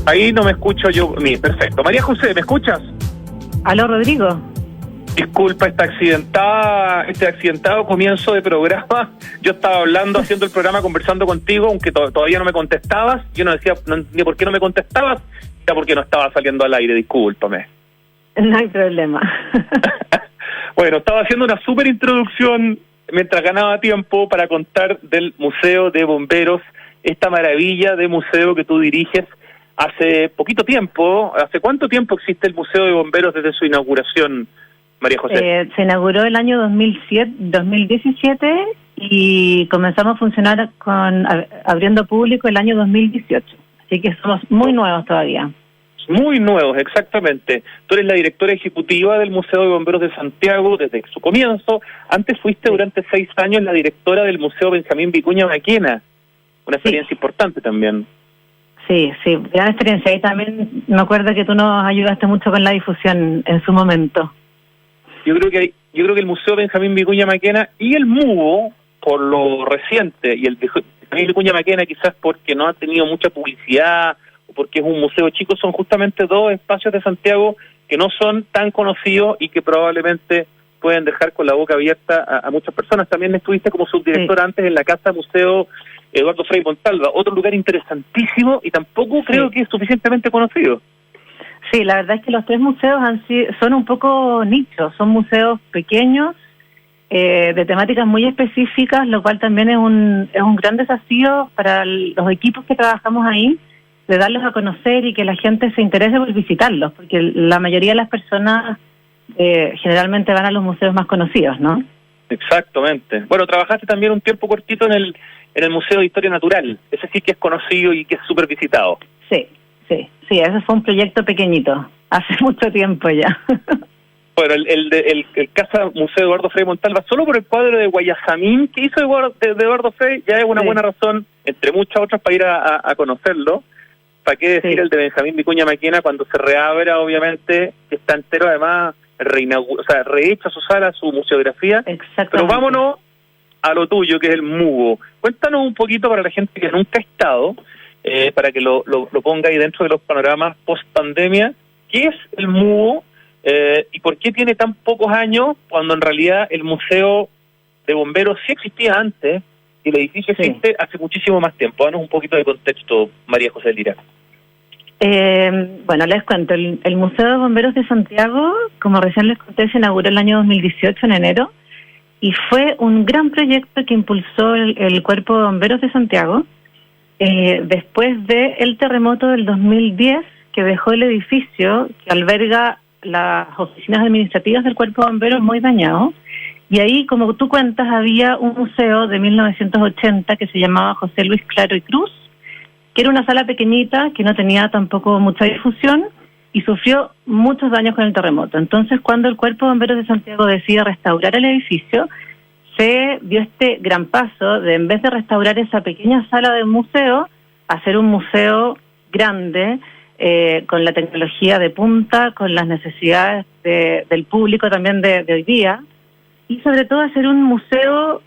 Ahí no me escucho yo. Perfecto. María José, ¿me escuchas? Aló, Rodrigo. Disculpa este accidentado comienzo de programa. Yo estaba hablando, haciendo el programa, conversando contigo, aunque todavía no me contestabas. Yo no decía ni por qué no me contestabas, era porque no estaba saliendo al aire, discúlpame. No hay problema. Bueno, estaba haciendo una súper introducción mientras ganaba tiempo para contar del Museo de Bomberos, esta maravilla de museo que tú diriges hace poquito tiempo. ¿Hace cuánto tiempo existe el Museo de Bomberos desde su inauguración, María José? Se inauguró el año 2017 y comenzamos a funcionar abriendo público el año 2018. Así que somos muy nuevos todavía. Muy nuevos, exactamente. Tú eres la directora ejecutiva del Museo de Bomberos de Santiago desde su comienzo. Antes fuiste durante 6 años la directora del Museo Benjamín Vicuña Maquena. Una experiencia importante también. Sí, gran experiencia. Y también me acuerdo que tú nos ayudaste mucho con la difusión en su momento. Yo creo que el Museo Benjamín Vicuña Maquena y el MUBO, por lo reciente, y el Benjamín Vicuña Maquena quizás porque no ha tenido mucha publicidad o porque es un museo chico, son justamente dos espacios de Santiago que no son tan conocidos y que probablemente pueden dejar con la boca abierta a muchas personas. También estuviste como subdirectora antes en la Casa Museo Eduardo Frei Montalva, otro lugar interesantísimo y tampoco creo que es suficientemente conocido. Sí, la verdad es que los 3 museos son un poco nichos, son museos pequeños, de temáticas muy específicas, lo cual también es un gran desafío para los equipos que trabajamos ahí, de darlos a conocer y que la gente se interese por visitarlos, porque la mayoría de las personas generalmente van a los museos más conocidos, ¿no? Exactamente. Bueno, trabajaste también un tiempo cortito en el Museo de Historia Natural, ese sí que es conocido y que es súper visitado. Sí, ese fue un proyecto pequeñito, hace mucho tiempo ya. Bueno, el Casa Museo Eduardo Frei Montalva, solo por el cuadro de Guayasamín que hizo Eduardo Frei, ya es una buena razón, entre muchas otras, para ir a conocerlo. ¿Para qué decir el de Benjamín Vicuña Maquena cuando se reabra, obviamente, que está entero, además, rehecha su sala, su museografía? Exactamente. Pero vámonos a lo tuyo, que es el MUBO. Cuéntanos un poquito para la gente que nunca ha estado, para que lo ponga ahí dentro de los panoramas post-pandemia. ¿Qué es el MUBO y por qué tiene tan pocos años cuando en realidad el Museo de Bomberos sí existía antes y el edificio existe hace muchísimo más tiempo? Danos un poquito de contexto, María José Lira. Bueno, les cuento. El Museo de Bomberos de Santiago, como recién les conté, se inauguró el año 2018, en enero, y fue un gran proyecto que impulsó el Cuerpo de Bomberos de Santiago después del terremoto del 2010, que dejó el edificio que alberga las oficinas administrativas del Cuerpo de Bomberos muy dañado. Y ahí, como tú cuentas, había un museo de 1980 que se llamaba José Luis Claro y Cruz, que era una sala pequeñita que no tenía tampoco mucha difusión y sufrió muchos daños con el terremoto. Entonces, cuando el Cuerpo de Bomberos de Santiago decide restaurar el edificio, se dio este gran paso de, en vez de restaurar esa pequeña sala del museo, hacer un museo grande, con la tecnología de punta, con las necesidades del público también de hoy día, y sobre todo hacer un museo,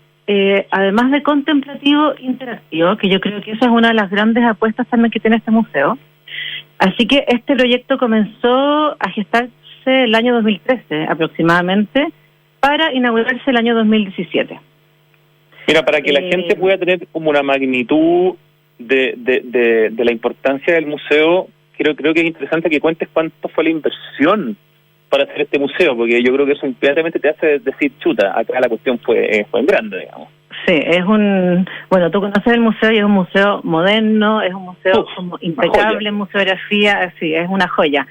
además de contemplativo, interactivo, que yo creo que esa es una de las grandes apuestas también que tiene este museo. Así que este proyecto comenzó a gestarse el año 2013 aproximadamente, para inaugurarse el año 2017. Mira, para que la gente pueda tener como una magnitud de la importancia del museo, creo que es interesante que cuentes cuánto fue la inversión para hacer este museo, porque yo creo que eso inmediatamente te hace decir, chuta, acá la cuestión fue en grande, digamos. Sí, bueno, tú conoces el museo y es un museo moderno, es un museo como impecable en museografía, sí, es una joya.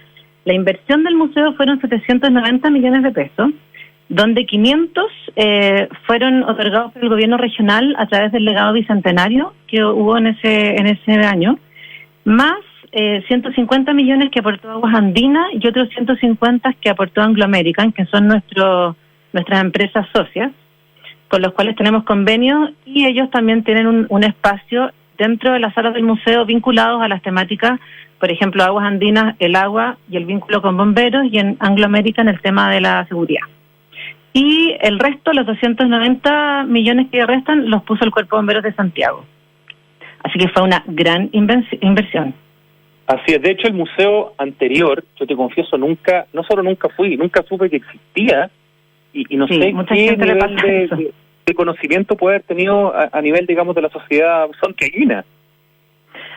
La inversión del museo fueron 790 millones de pesos, donde 500 fueron otorgados por el gobierno regional a través del legado bicentenario que hubo en ese año, más 150 millones que aportó Aguas Andinas y otros 150 que aportó Anglo American, que son nuestras empresas socias, con los cuales tenemos convenios, y ellos también tienen un espacio dentro de las salas del museo vinculados a las temáticas, por ejemplo, Aguas Andinas, el agua y el vínculo con bomberos, y en Anglo American el tema de la seguridad. Y el resto, los 290 millones que restan, los puso el Cuerpo de Bomberos de Santiago. Así que fue una gran inversión. Así es. De hecho, el museo anterior, yo te confieso, no solo nunca supe que existía, y no sé qué nivel de conocimiento puede haber tenido a nivel, digamos, de la sociedad santiaguina.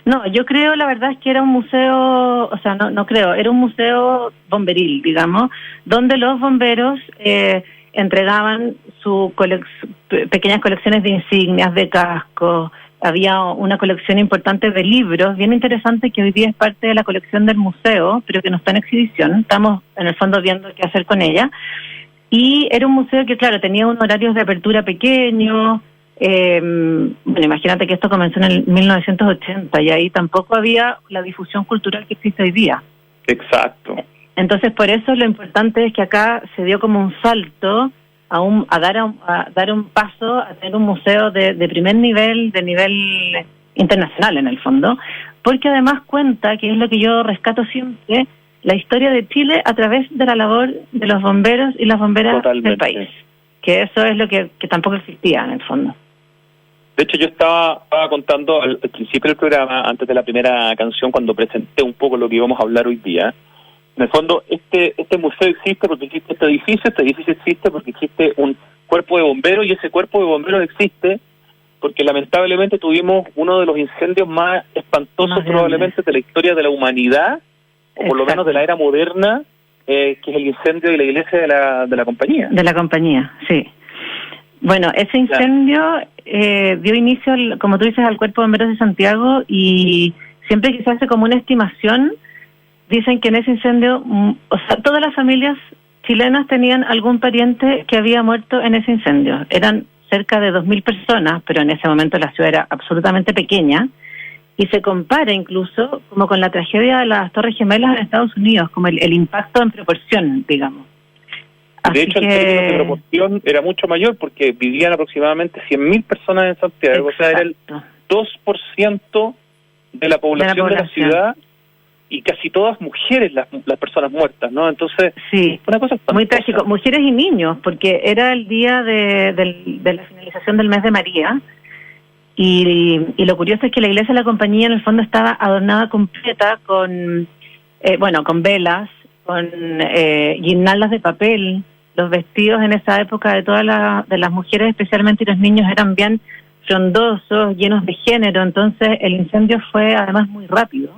No, yo creo, la verdad es que era un museo, o sea, no creo, era un museo bomberil, digamos, donde los bomberos entregaban pequeñas colecciones de insignias, de cascos. Había una colección importante de libros, bien interesante, que hoy día es parte de la colección del museo, pero que no está en exhibición. Estamos, en el fondo, viendo qué hacer con ella. Y era un museo que, claro, tenía unos horarios de apertura pequeños. Bueno, imagínate que esto comenzó en el 1980 y ahí tampoco había la difusión cultural que existe hoy día. Exacto. Entonces, por eso lo importante es que acá se dio como un salto a dar un paso a tener un museo de primer nivel, de nivel internacional en el fondo, porque además cuenta, que es lo que yo rescato siempre, la historia de Chile a través de la labor de los bomberos y las bomberas del país, que eso es lo que tampoco existía en el fondo. De hecho, yo estaba contando al principio del programa, antes de la primera canción, cuando presenté un poco lo que íbamos a hablar hoy día. En el fondo, este museo existe porque existe este edificio existe porque existe un cuerpo de bomberos, y ese cuerpo de bomberos existe porque lamentablemente tuvimos uno de los incendios más espantosos probablemente de la historia de la humanidad, o por lo menos de la era moderna, que es el incendio de la iglesia de la compañía. De la compañía, sí. Bueno, ese incendio dio inicio, como tú dices, al Cuerpo de Bomberos de Santiago, y siempre que se hace como una estimación, dicen que en ese incendio, o sea, todas las familias chilenas tenían algún pariente que había muerto en ese incendio. Eran cerca de 2.000 personas, pero en ese momento la ciudad era absolutamente pequeña, y se compara incluso como con la tragedia de las Torres Gemelas en Estados Unidos, como el impacto en proporción, digamos. De hecho, el término de proporción era mucho mayor porque vivían aproximadamente 100.000 personas en Santiago. Exacto. O sea, era el 2% de la población de la ciudad, y casi todas mujeres las personas muertas, ¿no? Entonces, sí, una cosa muy trágico. Mujeres y niños, porque era el día de la finalización del mes de María, y lo curioso es que la iglesia de la compañía en el fondo estaba adornada completa con velas, con guirnaldas de papel. Los vestidos en esa época de todas las mujeres, especialmente, y los niños, eran bien frondosos, llenos de género. Entonces el incendio fue además muy rápido,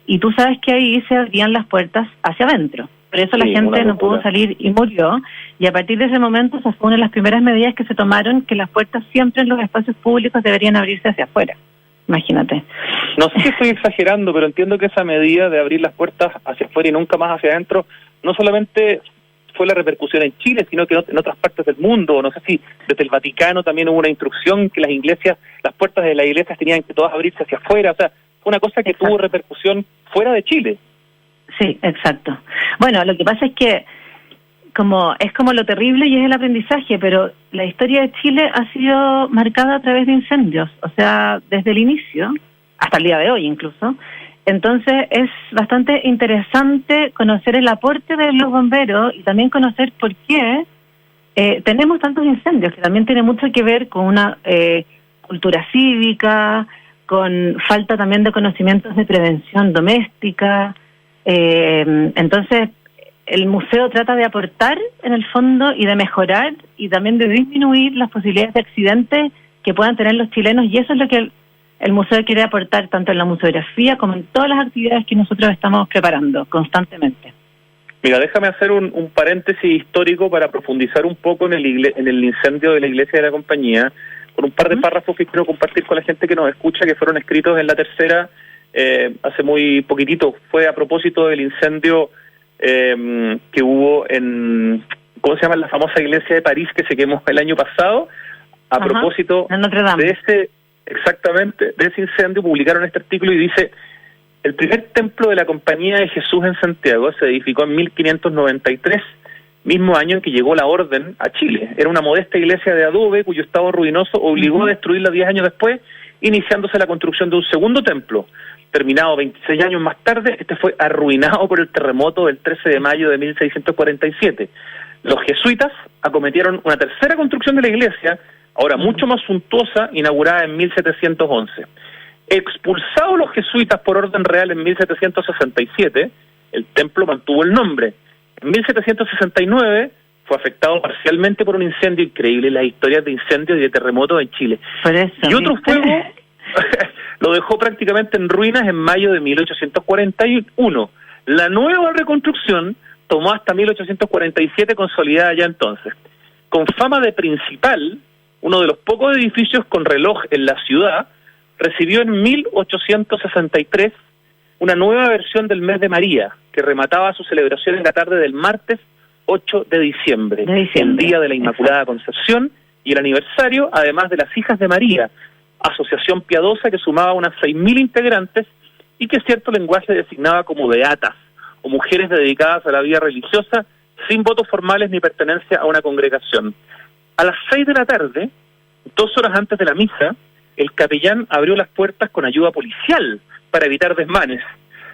y tú sabes que ahí se abrían las puertas hacia adentro. Por eso la gente no pudo salir y murió, y a partir de ese momento esa fue una de las primeras medidas que se tomaron, que las puertas siempre en los espacios públicos deberían abrirse hacia afuera. Imagínate. No sé si estoy exagerando, pero entiendo que esa medida de abrir las puertas hacia afuera y nunca más hacia adentro, no solamente fue la repercusión en Chile, sino que en otras partes del mundo. No sé si desde el Vaticano también hubo una instrucción que las puertas de las iglesias tenían que todas abrirse hacia afuera. O sea, fue una cosa que tuvo repercusión fuera de Chile. Sí, exacto. Bueno, lo que pasa es que es como lo terrible y es el aprendizaje, pero la historia de Chile ha sido marcada a través de incendios, o sea, desde el inicio, hasta el día de hoy incluso. Entonces es bastante interesante conocer el aporte de los bomberos y también conocer por qué tenemos tantos incendios, que también tiene mucho que ver con una cultura cívica, con falta también de conocimientos de prevención doméstica. Entonces el museo trata de aportar en el fondo y de mejorar y también de disminuir las posibilidades de accidentes que puedan tener los chilenos, y eso es lo que el museo quiere aportar tanto en la museografía como en todas las actividades que nosotros estamos preparando constantemente. Mira, déjame hacer un paréntesis histórico para profundizar un poco en el incendio de la iglesia de la compañía, con un par de párrafos que quiero compartir con la gente que nos escucha, que fueron escritos en La Tercera hace muy poquitito. Fue a propósito del incendio que hubo en, ¿cómo se llama?, la famosa iglesia de París, que se quemó el año pasado. A propósito de ese incendio, publicaron este artículo y dice: el primer templo de la Compañía de Jesús en Santiago se edificó en 1593, mismo año en que llegó la orden a Chile. Era una modesta iglesia de adobe cuyo estado ruinoso obligó a destruirla 10 años después, iniciándose la construcción de un segundo templo. Terminado 26 años más tarde, este fue arruinado por el terremoto del 13 de mayo de 1647. Los jesuitas acometieron una tercera construcción de la iglesia, ahora mucho más suntuosa, inaugurada en 1711. Expulsados los jesuitas por orden real en 1767, el templo mantuvo el nombre. En 1769 fue afectado parcialmente por un incendio increíble, las historias de incendios y de terremotos en Chile. Y otro fuego lo dejó prácticamente en ruinas en mayo de 1841. La nueva reconstrucción tomó hasta 1847, consolidada ya entonces. Con fama de principal, uno de los pocos edificios con reloj en la ciudad, recibió en 1863 una nueva versión del mes de María, que remataba su celebración en la tarde del martes 8 de diciembre, el día de la Inmaculada Concepción y el aniversario, además de las Hijas de María, asociación piadosa que sumaba unas 6.000 integrantes y que cierto lenguaje designaba como beatas, o mujeres dedicadas a la vida religiosa, sin votos formales ni pertenencia a una congregación. A las 6 de la tarde, 2 horas antes de la misa, el capellán abrió las puertas con ayuda policial para evitar desmanes.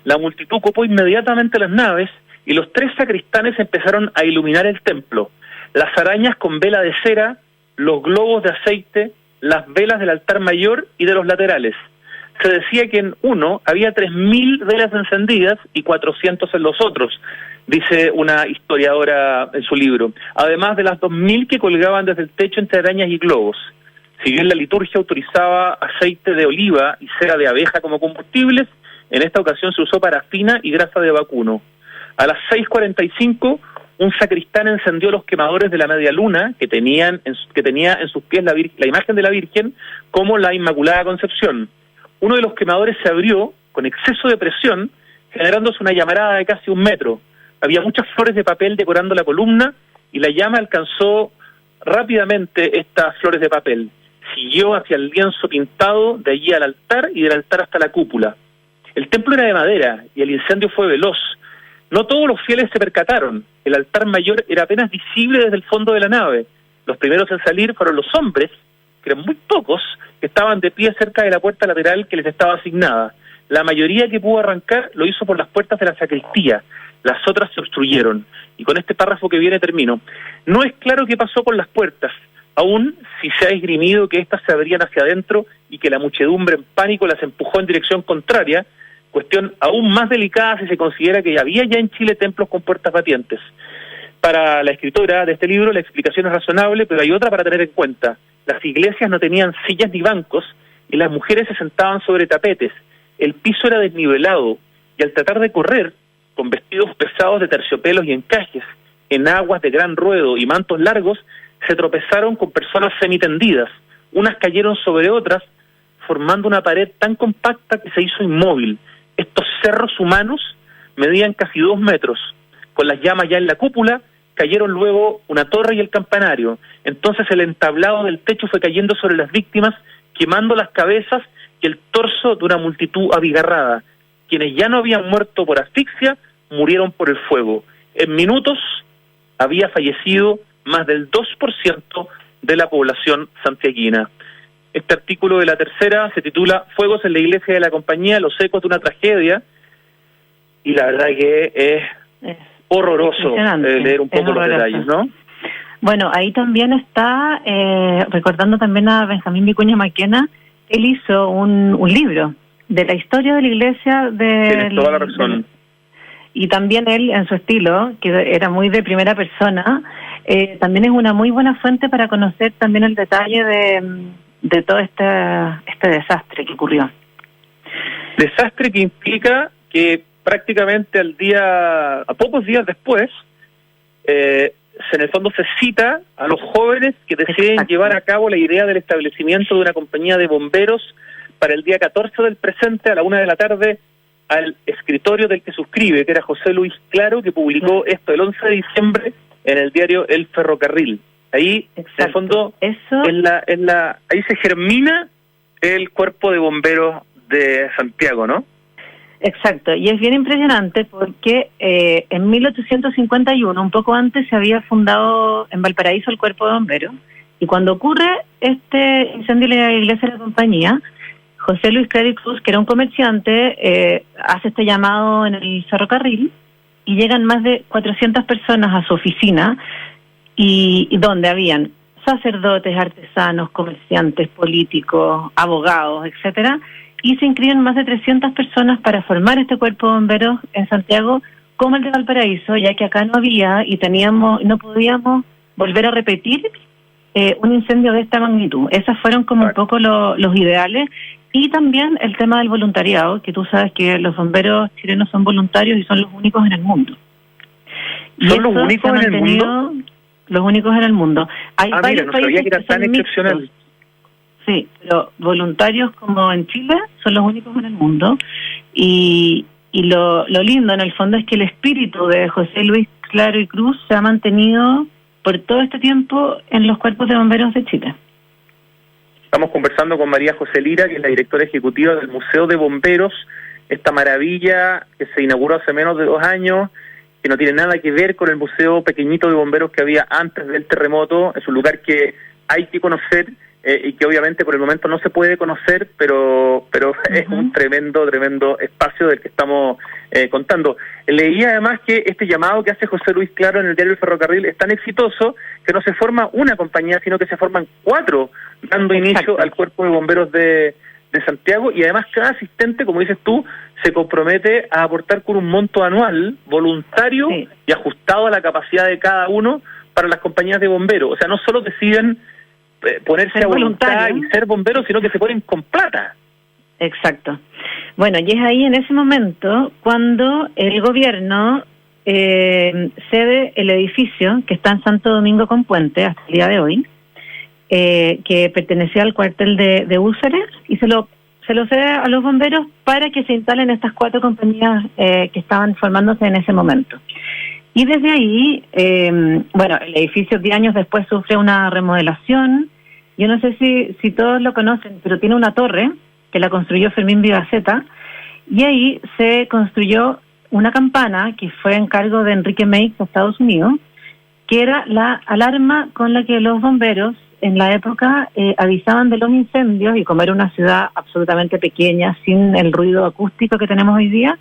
La multitud copó inmediatamente las naves y los 3 sacristanes empezaron a iluminar el templo. Las arañas con vela de cera, los globos de aceite, las velas del altar mayor y de los laterales. Se decía que en uno había 3.000 velas encendidas y 400 en los otros, dice una historiadora en su libro, además de las 2.000 que colgaban desde el techo entre arañas y globos. Si bien la liturgia autorizaba aceite de oliva y cera de abeja como combustibles, en esta ocasión se usó parafina y grasa de vacuno. A las 6:45, un sacristán encendió los quemadores de la media luna que tenía en sus pies la imagen de la Virgen como la Inmaculada Concepción. Uno de los quemadores se abrió con exceso de presión, generándose una llamarada de casi 1 metro. Había muchas flores de papel decorando la columna y la llama alcanzó rápidamente estas flores de papel. Siguió hacia el lienzo pintado, de allí al altar y del altar hasta la cúpula. El templo era de madera y el incendio fue veloz. No todos los fieles se percataron. El altar mayor era apenas visible desde el fondo de la nave. Los primeros en salir fueron los hombres, que eran muy pocos, que estaban de pie cerca de la puerta lateral que les estaba asignada. La mayoría que pudo arrancar lo hizo por las puertas de la sacristía. Las otras se obstruyeron. Y con este párrafo que viene termino. No es claro qué pasó con las puertas, aún si se ha esgrimido que éstas se abrían hacia adentro y que la muchedumbre en pánico las empujó en dirección contraria, cuestión aún más delicada si se considera que había ya en Chile templos con puertas batientes. Para la escritora de este libro la explicación es razonable, pero hay otra para tener en cuenta. Las iglesias no tenían sillas ni bancos y las mujeres se sentaban sobre tapetes. El piso era desnivelado y al tratar de correr, con vestidos pesados de terciopelos y encajes, en aguas de gran ruedo y mantos largos, se tropezaron con personas semitendidas. Unas cayeron sobre otras, formando una pared tan compacta que se hizo inmóvil. Estos cerros humanos medían casi 2 metros. Con las llamas ya en la cúpula, cayeron luego una torre y el campanario. Entonces el entablado del techo fue cayendo sobre las víctimas, quemando las cabezas y el torso de una multitud abigarrada. Quienes ya no habían muerto por asfixia, murieron por el fuego. En minutos había fallecido más del 2% de la población santiaguina. Este artículo de La Tercera se titula Fuegos en la iglesia de la Compañía, los ecos de una tragedia, y la verdad que es horroroso leer un poco los detalles, ¿no? Bueno, ahí también está, recordando también a Benjamín Vicuña Maquena, él hizo un libro de la historia de la iglesia Tienes toda la razón. Y también él, en su estilo, que era muy de primera persona, también es una muy buena fuente para conocer también el detalle de todo este desastre que ocurrió. Desastre que implica que prácticamente a pocos días después, en el fondo se cita a los jóvenes que deciden llevar a cabo la idea del establecimiento de una compañía de bomberos para el día 14 del presente a la 1 de la tarde al escritorio del que suscribe, que era José Luis Claro, que publicó esto el 11 de diciembre en el diario El Ferrocarril. Ahí, en el fondo, ahí se germina el cuerpo de bomberos de Santiago, ¿no? Exacto, y es bien impresionante porque en 1851, un poco antes, se había fundado en Valparaíso el Cuerpo de Bomberos, y cuando ocurre este incendio en la iglesia de la compañía, José Luis Claro y Cruz, que era un comerciante, hace este llamado en el ferrocarril, y llegan más de 400 personas a su oficina, y donde habían sacerdotes, artesanos, comerciantes, políticos, abogados, etcétera, y se inscriben más de 300 personas para formar este cuerpo de bomberos en Santiago, como el de Valparaíso, ya que acá no había y no podíamos volver a repetir un incendio de esta magnitud. Esas fueron como un poco los ideales, y también el tema del voluntariado, que tú sabes que los bomberos chilenos son voluntarios y son los únicos en el mundo. ¿Son los únicos en el mundo? Los únicos en el mundo. Hay varios no sabía que era tan excepcional. Mixtos. Sí, pero voluntarios como en Chile son los únicos en el mundo, y lo lindo en el fondo es que el espíritu de José Luis Claro y Cruz se ha mantenido por todo este tiempo en los cuerpos de bomberos de Chile. Estamos conversando con María José Lira, que es la directora ejecutiva del Museo de Bomberos, esta maravilla que se inauguró hace menos de 2 años, que no tiene nada que ver con el museo pequeñito de bomberos que había antes del terremoto. Es un lugar que hay que conocer y que obviamente por el momento no se puede conocer, pero es un tremendo espacio del que estamos contando. Leí además que este llamado que hace José Luis Claro en el diario El Ferrocarril es tan exitoso que no se forma una compañía, sino que se forman 4, dando inicio al cuerpo de bomberos de Santiago, y además cada asistente, como dices tú, se compromete a aportar con un monto anual voluntario y ajustado a la capacidad de cada uno para las compañías de bomberos. O sea, no solo deciden ponerse a voluntad y ser bomberos, sino que se ponen con plata. Exacto. Bueno, y es ahí en ese momento cuando el gobierno cede el edificio que está en Santo Domingo con Puente hasta el día de hoy, que pertenecía al cuartel de Úceres, y se lo cede a los bomberos para que se instalen estas 4 compañías que estaban formándose en ese momento. Y desde ahí, el edificio 10 años después sufre una remodelación. Yo no sé si todos lo conocen, pero tiene una torre que la construyó Fermín Vivaceta, y ahí se construyó una campana que fue en cargo de Enrique Meix de Estados Unidos, que era la alarma con la que los bomberos en la época avisaban de los incendios, y como era una ciudad absolutamente pequeña, sin el ruido acústico que tenemos hoy día,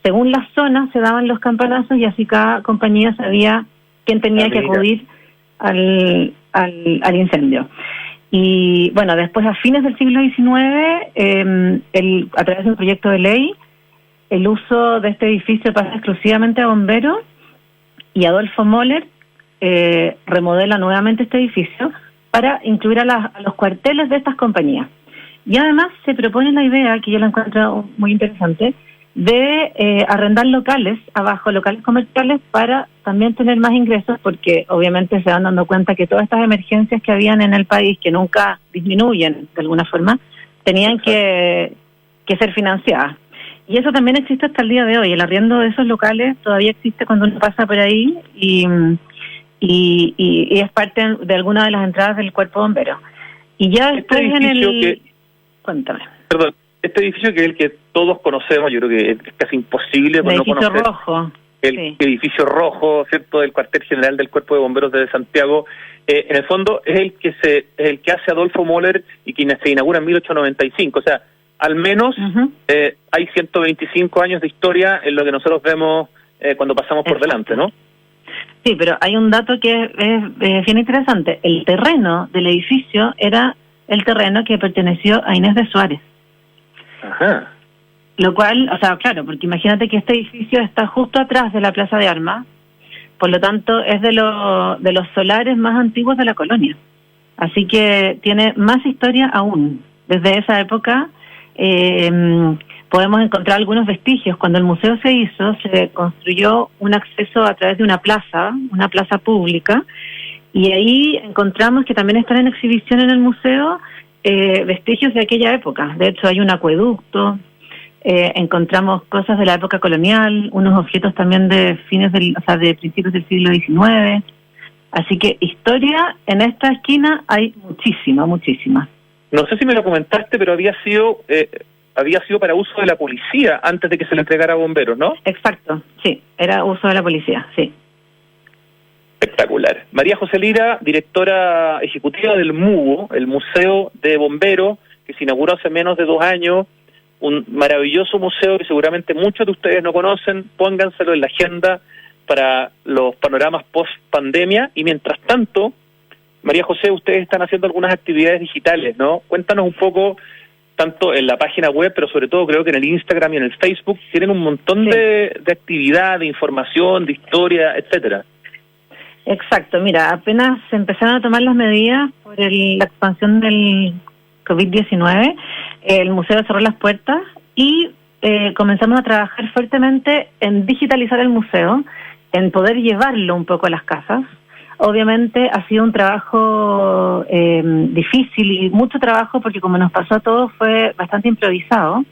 según las zonas se daban los campanazos y así cada compañía sabía quién tenía que acudir al incendio. Y bueno, después a fines del siglo XIX, a través de un proyecto de ley, el uso de este edificio pasa exclusivamente a bomberos, y Adolfo Moller remodela nuevamente este edificio para incluir a los cuarteles de estas compañías. Y además se propone la idea, que yo la encuentro muy interesante, de arrendar locales abajo, locales comerciales, para también tener más ingresos, porque obviamente se van dando cuenta que todas estas emergencias que habían en el país, que nunca disminuyen de alguna forma, tenían que ser financiadas. Y eso también existe hasta el día de hoy. El arriendo de esos locales todavía existe cuando uno pasa por ahí, y es parte de alguna de las entradas del cuerpo de bomberos. Y ya después Cuéntame. Perdón. Este edificio, que es el que todos conocemos, yo creo que es casi imposible por no conocer. El edificio rojo. El edificio rojo, ¿cierto?, del cuartel general del Cuerpo de Bomberos de Santiago. En el fondo es el que hace Adolfo Moller y quien se inaugura en 1895. O sea, al menos hay 125 años de historia en lo que nosotros vemos cuando pasamos por delante, ¿no? Sí, pero hay un dato que es bien interesante. El terreno del edificio era el terreno que perteneció a Inés de Suárez. Ajá. Lo cual, o sea, claro, porque imagínate que este edificio está justo atrás de la Plaza de Armas, por lo tanto es de los solares más antiguos de la colonia. Así que tiene más historia aún. Desde esa época podemos encontrar algunos vestigios. Cuando el museo se hizo, se construyó un acceso a través de una plaza pública, y ahí encontramos que también están en exhibición en el museo vestigios de aquella época. De hecho, hay un acueducto, encontramos cosas de la época colonial, unos objetos también de de principios del siglo XIX. Así que historia en esta esquina hay muchísima. No sé si me lo comentaste, pero había sido para uso de la policía antes de que se le entregara a bomberos, ¿no? Exacto, sí, era uso de la policía, sí. Espectacular. María José Lira, directora ejecutiva del MUBO, el Museo de Bomberos, que se inauguró hace menos de 2 años, un maravilloso museo que seguramente muchos de ustedes no conocen. Pónganselo en la agenda para los panoramas post-pandemia. Y mientras tanto, María José, ustedes están haciendo algunas actividades digitales, ¿no? Cuéntanos un poco tanto en la página web, pero sobre todo creo que en el Instagram y en el Facebook tienen un montón de actividad, de información, de historia, etcétera. Exacto, mira, apenas se empezaron a tomar las medidas por la expansión del COVID-19, el museo cerró las puertas y comenzamos a trabajar fuertemente en digitalizar el museo, en poder llevarlo un poco a las casas. Obviamente ha sido un trabajo difícil y mucho trabajo porque como nos pasó a todos fue bastante improvisado,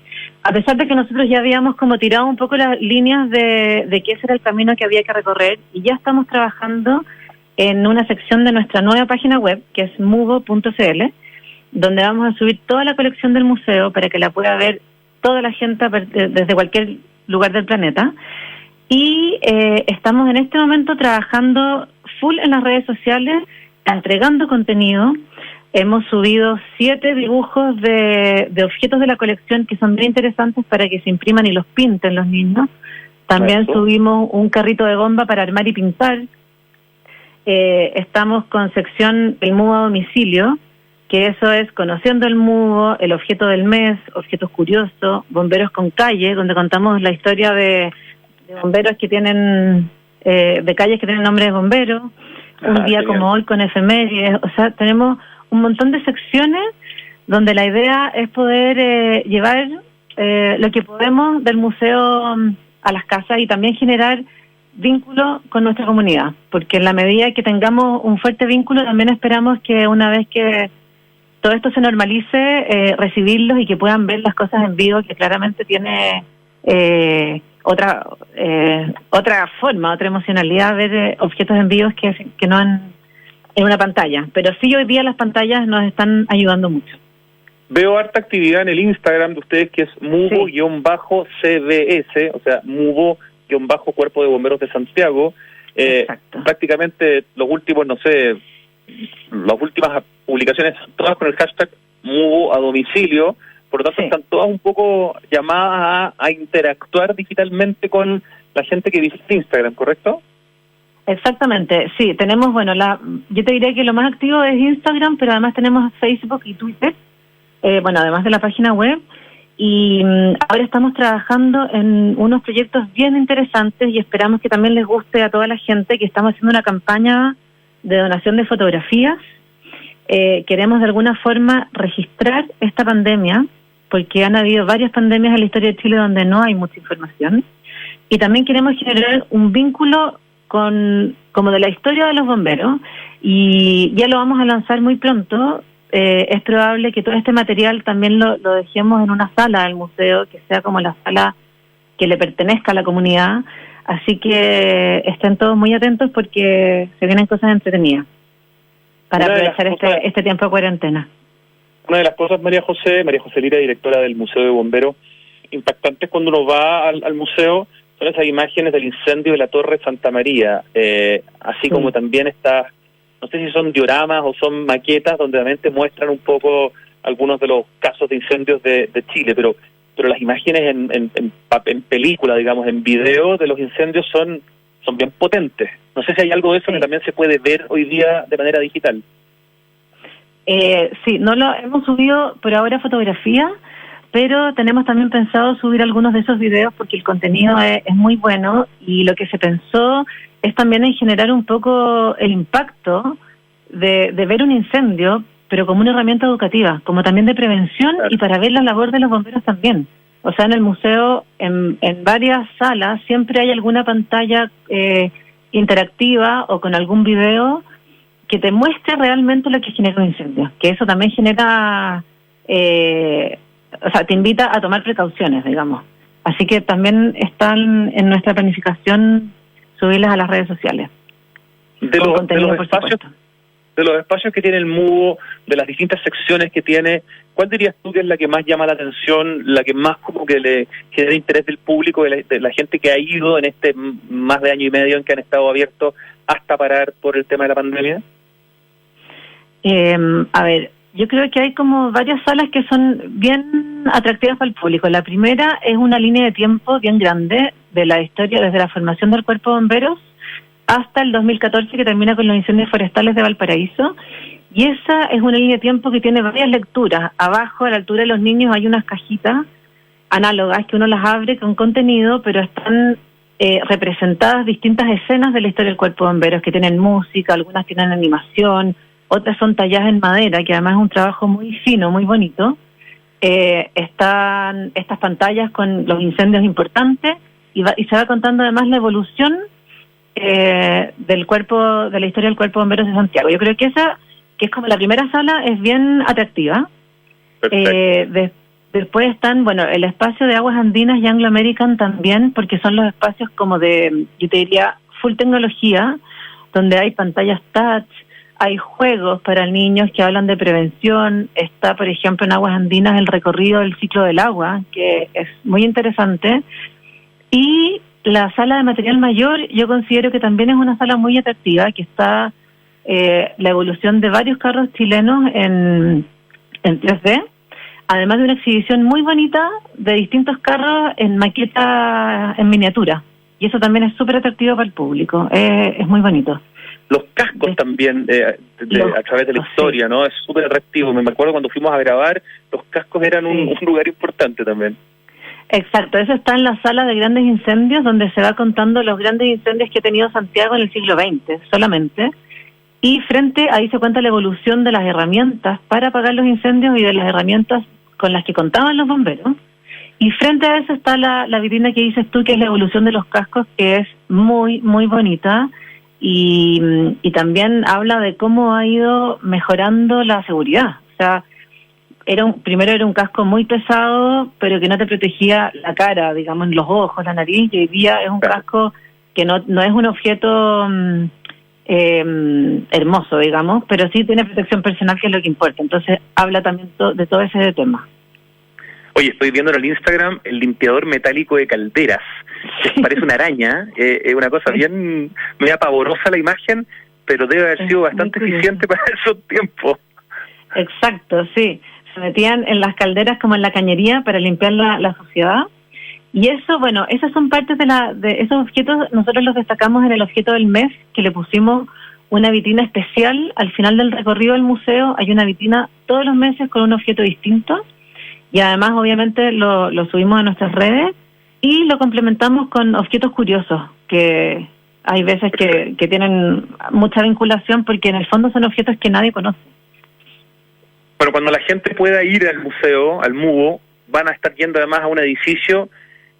a pesar de que nosotros ya habíamos como tirado un poco las líneas de que ese era el camino que había que recorrer y ya estamos trabajando en una sección de nuestra nueva página web que es muvo.cl, donde vamos a subir toda la colección del museo para que la pueda ver toda la gente desde cualquier lugar del planeta. Y estamos en este momento trabajando full en las redes sociales, entregando contenido. Hemos subido 7 dibujos de objetos de la colección que son bien interesantes para que se impriman y los pinten los niños. También subimos un carrito de bomba para armar y pintar. Estamos con sección El Muvo a domicilio, que eso es conociendo el muvo, el objeto del mes, objetos curiosos, bomberos con calle, donde contamos la historia de bomberos que tienen, de calles que tienen nombre de bomberos, un día como hoy con efemérides, o sea, tenemos un montón de secciones donde la idea es poder llevar lo que podemos del museo a las casas y también generar vínculo con nuestra comunidad, porque en la medida que tengamos un fuerte vínculo también esperamos que una vez que todo esto se normalice, recibirlos y que puedan ver las cosas en vivo, que claramente tiene otra forma, otra emocionalidad ver objetos en vivo que no en una pantalla. Pero sí, hoy día las pantallas nos están ayudando mucho. Veo harta actividad en el Instagram de ustedes que es muvo-cbs, o sea, muvo-cuerpo de bomberos de Santiago. Prácticamente los últimos, no sé, las últimas publicaciones son todas con el hashtag Muvo a domicilio, por lo tanto están todas un poco llamadas a interactuar digitalmente con la gente que visita Instagram, ¿correcto? Exactamente, sí, tenemos, bueno, yo te diría que lo más activo es Instagram, pero además tenemos Facebook y Twitter, además de la página web, y ahora estamos trabajando en unos proyectos bien interesantes y esperamos que también les guste a toda la gente, que estamos haciendo una campaña de donación de fotografías. Queremos de alguna forma registrar esta pandemia, porque han habido varias pandemias en la historia de Chile donde no hay mucha información, y también queremos generar un vínculo como de la historia de los bomberos, y ya lo vamos a lanzar muy pronto. Es probable que todo este material también lo dejemos en una sala del museo, que sea como la sala que le pertenezca a la comunidad, así que estén todos muy atentos porque se vienen cosas entretenidas para aprovechar este tiempo de cuarentena. Una de las cosas, María José Lira, directora del Museo de Bomberos, impactantes cuando uno va al museo, son esas imágenes del incendio de la Torre Santa María, así como también estas, no sé si son dioramas o son maquetas, donde realmente muestran un poco algunos de los casos de incendios de Chile, pero las imágenes en película, digamos, en video de los incendios son bien potentes. No sé si hay algo de eso que también se puede ver hoy día de manera digital. Sí, no lo hemos subido por ahora fotografía, pero tenemos también pensado subir algunos de esos videos porque el contenido es muy bueno, y lo que se pensó es también en generar un poco el impacto de ver un incendio, pero como una herramienta educativa, como también de prevención, y para ver la labor de los bomberos también. O sea, en el museo, en varias salas, siempre hay alguna pantalla interactiva o con algún video que te muestre realmente lo que genera un incendio, que eso también genera, te invita a tomar precauciones, digamos. Así que también están en nuestra planificación subirlas a las redes sociales. De los espacios que tiene el MUVO, de las distintas secciones que tiene, ¿cuál dirías tú que es la que más llama la atención, la que más como que le genera interés del público, de la gente que ha ido en este más de año y medio en que han estado abiertos hasta parar por el tema de la pandemia? Yo creo que hay como varias salas que son bien atractivas para el público. La primera es una línea de tiempo bien grande de la historia, desde la formación del Cuerpo de Bomberos hasta el 2014, que termina con los incendios forestales de Valparaíso. Y esa es una línea de tiempo que tiene varias lecturas. Abajo, a la altura de los niños, hay unas cajitas análogas que uno las abre con contenido, pero están representadas distintas escenas de la historia del Cuerpo de Bomberos, que tienen música, algunas tienen animación, otras son talladas en madera, que además es un trabajo muy fino, muy bonito. Están estas pantallas con los incendios importantes y se va contando además la evolución del cuerpo, de la historia del Cuerpo de Bomberos de Santiago. Yo creo que esa, que es como la primera sala, es bien atractiva. Después están, bueno, el espacio de Aguas Andinas y Anglo American también, porque son los espacios como de, yo te diría, full tecnología, donde hay pantallas touch, hay juegos para niños que hablan de prevención. Está, por ejemplo, en Aguas Andinas el recorrido del ciclo del agua, que es muy interesante. Y la sala de material mayor, yo considero que también es una sala muy atractiva, que está la evolución de varios carros chilenos en 3D, además de una exhibición muy bonita de distintos carros en maqueta en miniatura. Y eso también es súper atractivo para el público, es muy bonito. Los cascos también, a través de la historia, ¿no? Es súper atractivo. Me acuerdo cuando fuimos a grabar, los cascos eran un lugar importante también. Exacto, eso está en la sala de grandes incendios, donde se va contando los grandes incendios que ha tenido Santiago en el siglo XX solamente. Y ahí se cuenta la evolución de las herramientas para apagar los incendios y de las herramientas con las que contaban los bomberos. Y frente a eso está la vitrina que dices tú, que es la evolución de los cascos, que es muy, muy bonita. Y también habla de cómo ha ido mejorando la seguridad. O sea, primero era un casco muy pesado, pero que no te protegía la cara, digamos, los ojos, la nariz, y hoy día es un casco que no es un objeto hermoso, digamos, pero sí tiene protección personal, que es lo que importa. Entonces habla también de todo ese tema. Oye, estoy viendo en el Instagram el limpiador metálico de calderas. Sí. Parece una araña, es una cosa bien media pavorosa la imagen, pero debe haber sido bastante eficiente para esos tiempos. Exacto, sí. Se metían en las calderas como en la cañería para limpiar la suciedad. Y eso, bueno, esas son partes de esos objetos. Nosotros los destacamos en el objeto del mes, que le pusimos una vitrina especial. Al final del recorrido del museo hay una vitrina todos los meses con un objeto distinto. Y además, obviamente, lo subimos a nuestras redes y lo complementamos con objetos curiosos, que hay veces que tienen mucha vinculación, porque en el fondo son objetos que nadie conoce. Bueno, cuando la gente pueda ir al museo, al MUBO, van a estar yendo además a un edificio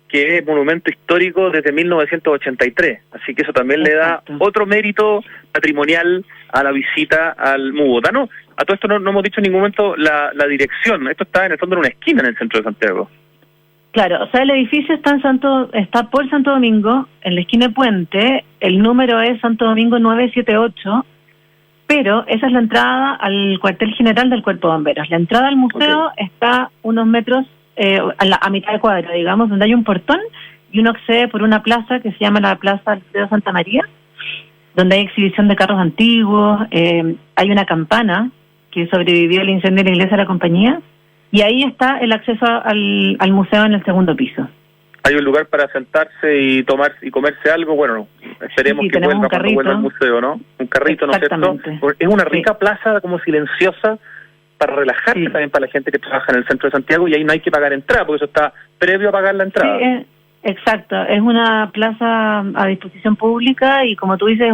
que es monumento histórico desde 1983. Así que eso también le da otro mérito patrimonial a la visita al MUBO. Dano, a todo esto no hemos dicho en ningún momento la dirección. Esto está en el fondo en una esquina en el centro de Santiago. Claro, o sea, el edificio está por Santo Domingo, en la esquina de Puente. El número es Santo Domingo 978, pero esa es la entrada al cuartel general del Cuerpo de Bomberos. La entrada al museo está unos metros a mitad de cuadra, digamos, donde hay un portón, y uno accede por una plaza que se llama la Plaza Alfredo Santa María, donde hay exhibición de carros antiguos, hay una campana que sobrevivió al incendio de la iglesia de la Compañía, y ahí está el acceso al museo en el segundo piso. Hay un lugar para sentarse y tomar y comerse algo. Bueno, esperemos que vuelva cuando vuelva al museo, ¿no? Un carrito, ¿no es cierto? Es una rica plaza, como silenciosa, para relajarse también para la gente que trabaja en el centro de Santiago, y ahí no hay que pagar entrada, porque eso está previo a pagar la entrada. Sí, exacto. Es una plaza a disposición pública, y como tú dices,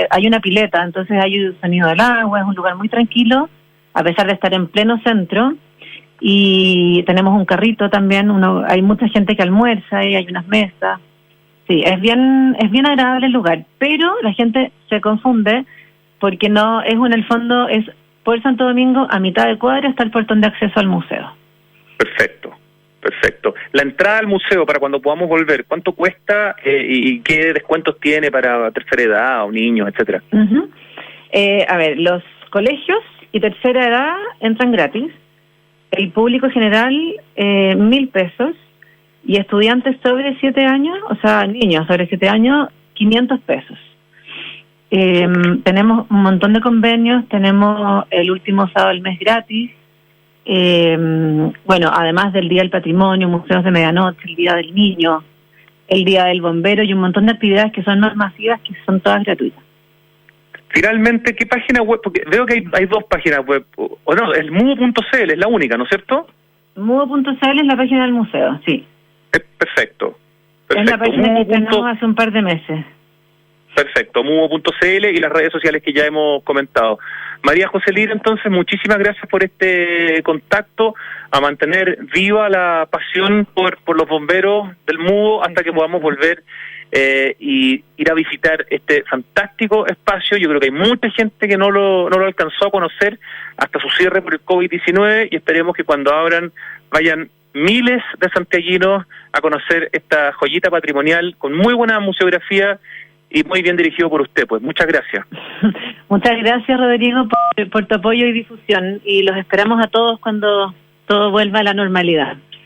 hay una pileta, entonces hay sonido del agua, es un lugar muy tranquilo, a pesar de estar en pleno centro. Y tenemos un carrito también, hay mucha gente que almuerza y hay unas mesas. Sí, es bien agradable el lugar, pero la gente se confunde porque no es en el fondo, es por Santo Domingo, a mitad de cuadra está el portón de acceso al museo. Perfecto. La entrada al museo, para cuando podamos volver, ¿cuánto cuesta y qué descuentos tiene para tercera edad o niños, etcétera? A ver, los colegios y tercera edad entran gratis. El público general, 1.000 pesos, y estudiantes sobre 7 años, o sea, niños sobre 7 años, 500 pesos. Tenemos un montón de convenios, tenemos el último sábado del mes gratis, bueno, además del Día del Patrimonio, museos de medianoche, el Día del Niño, el Día del Bombero, y un montón de actividades que son más masivas, que son todas gratuitas. Finalmente, ¿qué página web? Porque veo que hay dos páginas web, o no, el muvo.cl es la única, ¿no es cierto? Muvo.cl es la página del museo, sí. Perfecto. Es la página que tenemos hace un par de meses. Perfecto, muvo.cl y las redes sociales que ya hemos comentado. María José Lira, entonces, muchísimas gracias por este contacto, a mantener viva la pasión por los bomberos del Muvo hasta que podamos volver y ir a visitar este fantástico espacio. Yo creo que hay mucha gente que no lo alcanzó a conocer hasta su cierre por el COVID-19 y esperemos que cuando abran vayan miles de santiaguinos a conocer esta joyita patrimonial con muy buena museografía y muy bien dirigido por usted. Pues muchas gracias. Muchas gracias, Rodrigo, por tu apoyo y difusión, y los esperamos a todos cuando todo vuelva a la normalidad.